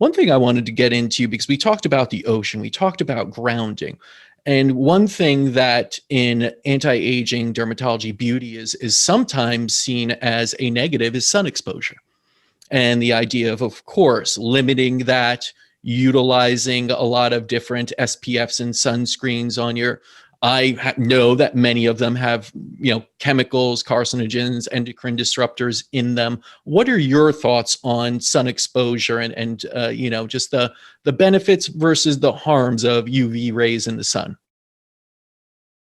One thing I wanted to get into, because we talked about the ocean, we talked about grounding. And one thing that in anti-aging dermatology beauty is sometimes seen as a negative is sun exposure. And the idea of course, limiting that, utilizing a lot of different SPFs and sunscreens on your, know that many of them have, chemicals, carcinogens, endocrine disruptors in them. What are your thoughts on sun exposure and just the benefits versus the harms of UV rays in the sun?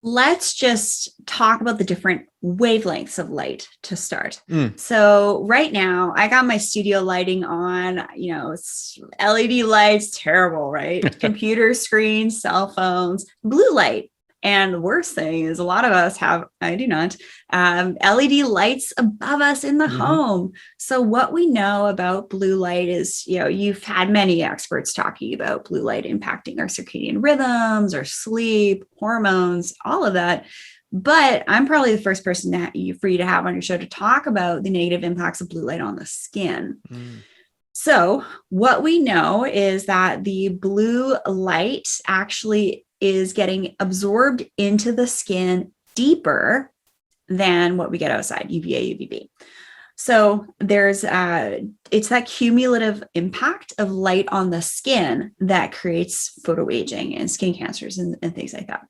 Let's just talk about the different wavelengths of light to start. So right now I got my studio lighting on, it's LED lights, terrible, right? Computer screens, cell phones, blue light. And the worst thing is a lot of us have, I do not, LED lights above us in the home. So what we know about blue light is, you've had many experts talking about blue light impacting our circadian rhythms, our sleep, hormones, all of that. But I'm probably the first person for you to have on your show to talk about the negative impacts of blue light on the skin. So what we know is that the blue light actually is getting absorbed into the skin deeper than what we get outside, UVA, UVB. So it's that cumulative impact of light on the skin that creates photoaging and skin cancers and things like that.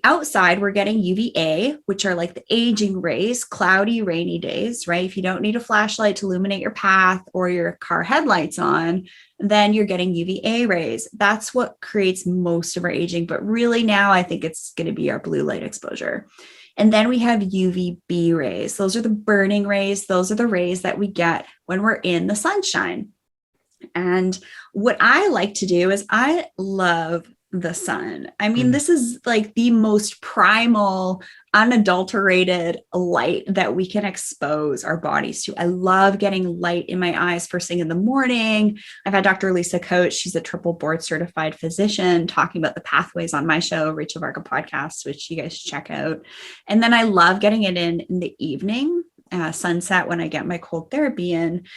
Outside, we're getting UVA, which are like the aging rays, cloudy, rainy days, right? If you don't need a flashlight to illuminate your path or your car headlights on, then you're getting UVA rays. That's what creates most of our aging. But really now I think it's going to be our blue light exposure. And then we have UVB rays. Those are the burning rays. Those are the rays that we get when we're in the sunshine. And what I like to do is I love the sun. I mean, this is like the most primal, unadulterated light that we can expose our bodies to. I love getting light in my eyes first thing in the morning. I've had Dr. Lisa Coates, she's a triple board certified physician, talking about the pathways on my show, Rachel Varga podcast, which you guys check out. And then I love getting it in the evening, sunset, when I get my cold therapy in.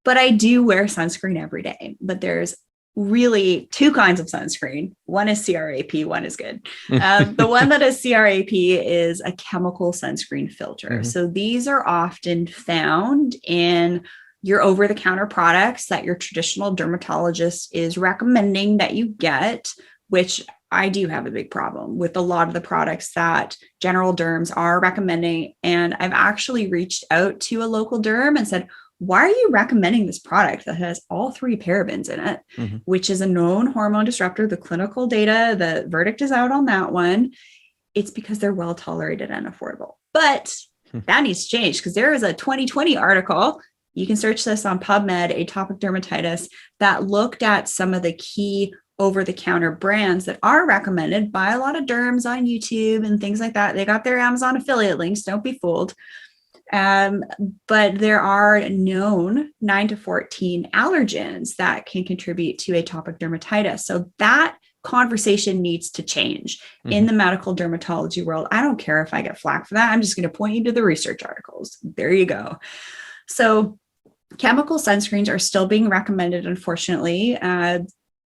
But I do wear sunscreen every day. But there's really two kinds of sunscreen. One is CRAP, one is good. The one that is CRAP is a chemical sunscreen filter. So these are often found in your over-the-counter products that your traditional dermatologist is recommending that you get, which I do have a big problem with a lot of the products that general derms are recommending. And I've actually reached out to a local derm and said, why are you recommending this product that has all 3 parabens in it, which is a known hormone disruptor? The clinical data, the verdict is out on that one. It's because they're well tolerated and affordable. But that needs to change, because there is a 2020 article, you can search this on PubMed, atopic dermatitis, that looked at some of the key over-the-counter brands that are recommended by a lot of derms on YouTube and things like that. They got their Amazon affiliate links, don't be fooled. But there are known 9 to 14 allergens that can contribute to atopic dermatitis. So that conversation needs to change in the medical dermatology world. I don't care if I get flack for that. I'm just going to point you to the research articles. There you go. So chemical sunscreens are still being recommended, unfortunately.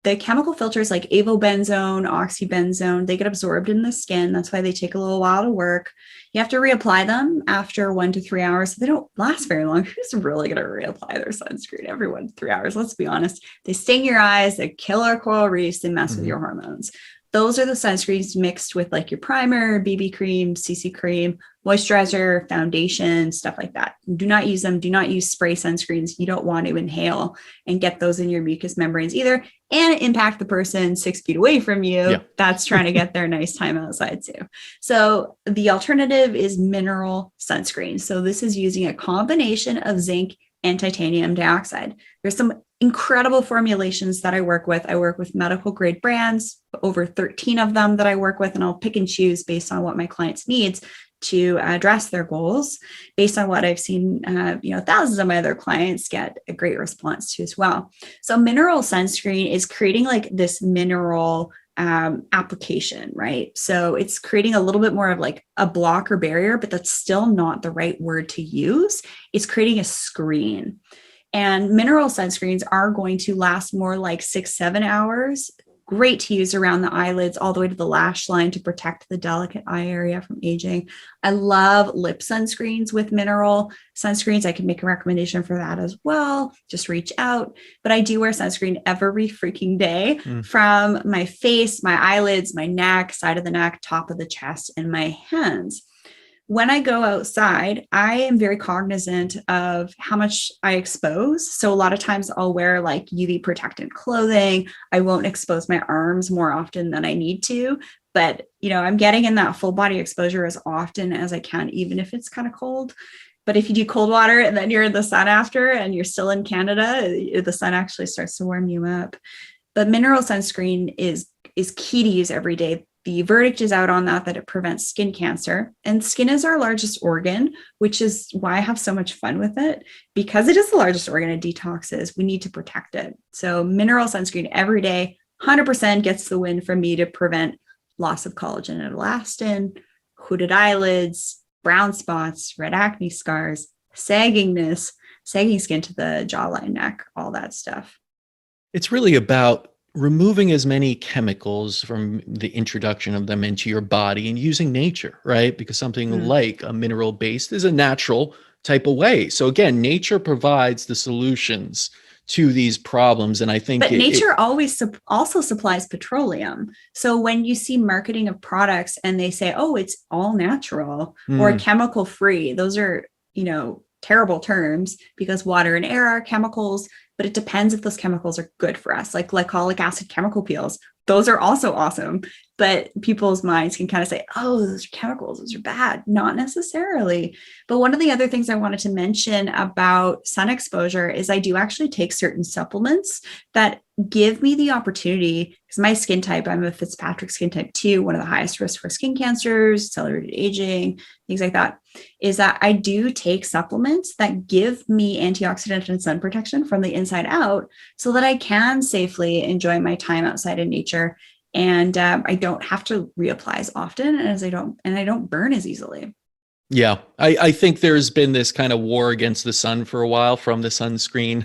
The chemical filters like avobenzone, oxybenzone, they get absorbed in the skin. That's why they take a little while to work. You have to reapply them after 1 to 3 hours. They don't last very long. Who's really going to reapply their sunscreen every 1 to 3 hours? Let's be honest. They sting your eyes, they kill our coral reefs, they mess with your hormones. Those are the sunscreens mixed with like your primer, BB cream, CC cream, moisturizer, foundation, stuff like that. Do not use them. Do not use spray sunscreens. You don't want to inhale and get those in your mucous membranes either, and impact the person 6 feet away from you that's trying to get their nice time outside too. So the alternative is mineral sunscreen. So this is using a combination of zinc and titanium dioxide. There's some incredible formulations that I work with. I work with medical grade brands, over 13 of them that I work with, and I'll pick and choose based on what my clients needs to address their goals, based on what I've seen, thousands of my other clients get a great response to as well. So mineral sunscreen is creating like this mineral application, right? So it's creating a little bit more of like a block or barrier, but that's still not the right word to use. It's creating a screen. And mineral sunscreens are going to last more like 6-7 hours. Great to use around the eyelids all the way to the lash line to protect the delicate eye area from aging. I love lip sunscreens with mineral sunscreens. I can make a recommendation for that as well. Just reach out. But I do wear sunscreen every freaking day from my face, my eyelids, my neck, side of the neck, top of the chest, and my hands. When I go outside, I am very cognizant of how much I expose. So a lot of times I'll wear like UV protectant clothing. I won't expose my arms more often than I need to, but I'm getting in that full body exposure as often as I can, even if it's kind of cold. But if you do cold water and then you're in the sun after and you're still in Canada, the sun actually starts to warm you up. But mineral sunscreen is key to use every day. The verdict is out on that it prevents skin cancer. And skin is our largest organ, which is why I have so much fun with it. Because it is the largest organ it detoxes, we need to protect it. So mineral sunscreen every day, 100% gets the win from me to prevent loss of collagen and elastin, hooded eyelids, brown spots, red acne scars, sagging skin to the jawline, neck, all that stuff. It's really about removing as many chemicals from the introduction of them into your body and using nature, right? Because something like a mineral based is a natural type of way. So again, nature provides the solutions to these problems. And I think nature always also supplies petroleum. So when you see marketing of products and they say, oh, it's all natural or chemical free, those are, terrible terms because water and air are chemicals, but it depends if those chemicals are good for us. Like glycolic acid chemical peels, those are also awesome, but people's minds can kind of say, oh, those are chemicals, those are bad. Not necessarily. But one of the other things I wanted to mention about sun exposure is I do actually take certain supplements that give me the opportunity, because my skin type, I'm a Fitzpatrick skin type 2, one of the highest risks for skin cancers, accelerated aging, things like that, is that I do take supplements that give me antioxidant and sun protection from the inside out so that I can safely enjoy my time outside in nature. And I don't have to reapply as often as I don't burn as easily. Yeah, I think there's been this kind of war against the sun for a while from the sunscreen,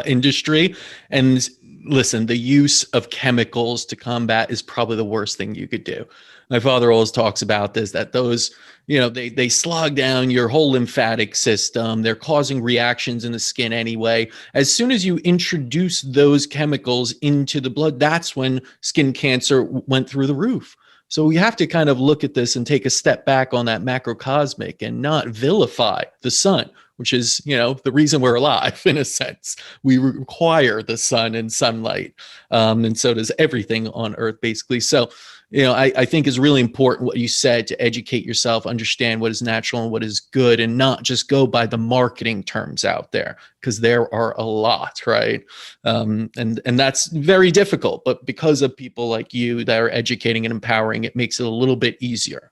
industry. And listen, the use of chemicals to combat is probably the worst thing you could do. My father always talks about this, that those, they slog down your whole lymphatic system. They're causing reactions in the skin anyway. As soon as you introduce those chemicals into the blood, that's when skin cancer went through the roof. So we have to kind of look at this and take a step back on that macrocosmic and not vilify the sun, which is, the reason we're alive in a sense. We require the sun and sunlight. And so does everything on Earth, basically. So, I think is really important what you said, to educate yourself, understand what is natural and what is good, and not just go by the marketing terms out there, because there are a lot, right? And that's very difficult, but because of people like you that are educating and empowering, it makes it a little bit easier.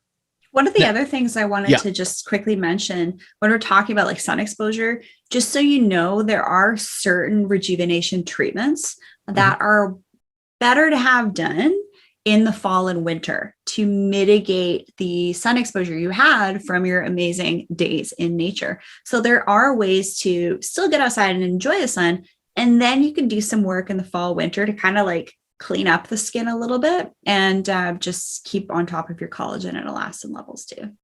One of the other things I wanted to just quickly mention when we're talking about like sun exposure, just so you know, there are certain rejuvenation treatments that are better to have done in the fall and winter to mitigate the sun exposure you had from your amazing days in nature. So there are ways to still get outside and enjoy the sun. And then you can do some work in the fall, winter to kind of like clean up the skin a little bit and just keep on top of your collagen and elastin levels too.